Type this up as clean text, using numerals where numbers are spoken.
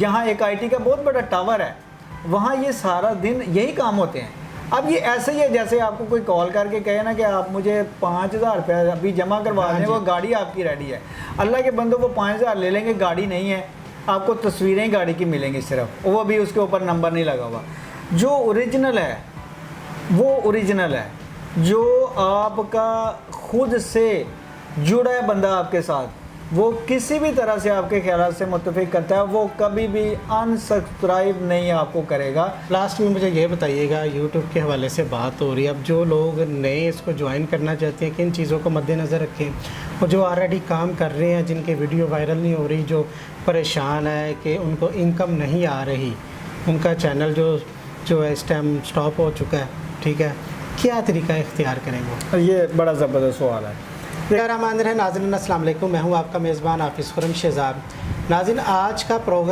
यहाँ एक आईटी का बहुत बड़ा टावर है, वहाँ ये सारा दिन यही काम होते हैं। अब ये ऐसे ही है जैसे आपको कोई कॉल करके कहे ना कि आप मुझे 5,000 रुपये अभी जमा करवा दें, वो गाड़ी आपकी रेडी है। अल्लाह के बंदों, वो 5,000 ले लेंगे, गाड़ी नहीं है, आपको तस्वीरें गाड़ी की मिलेंगी सिर्फ, वो भी उसके ऊपर नंबर नहीं लगा हुआ। जो ओरिजिनल है वो ओरिजिनल है, जो आपका खुद से जुड़ा है बंदा आपके साथ, वो किसी भी तरह से आपके ख्याल से मुत्तफिक करता है, वो कभी भी अनसब्सक्राइब नहीं आपको करेगा। लास्ट में मुझे ये बताइएगा, यूट्यूब के हवाले से बात हो रही है, अब जो लोग नए इसको ज्वाइन करना चाहते हैं किन चीज़ों को मद्देनज़र रखें, और जो ऑलरेडी काम कर रहे हैं जिनके वीडियो वायरल नहीं हो रही, जो परेशान है कि उनको इनकम नहीं आ रही, उनका चैनल जो है इस टाइम स्टॉप हो चुका है, ठीक है, क्या तरीका इख्तियार करेंगे? ये बड़ा ज़बरदस्त सवाल है। नाज़रीन अस्सलाम वालेकुम, मैं हूँ आपका मेज़बान हाफिज़ खुरम शहज़ाद। नाज़रीन, आज का प्रोग्राम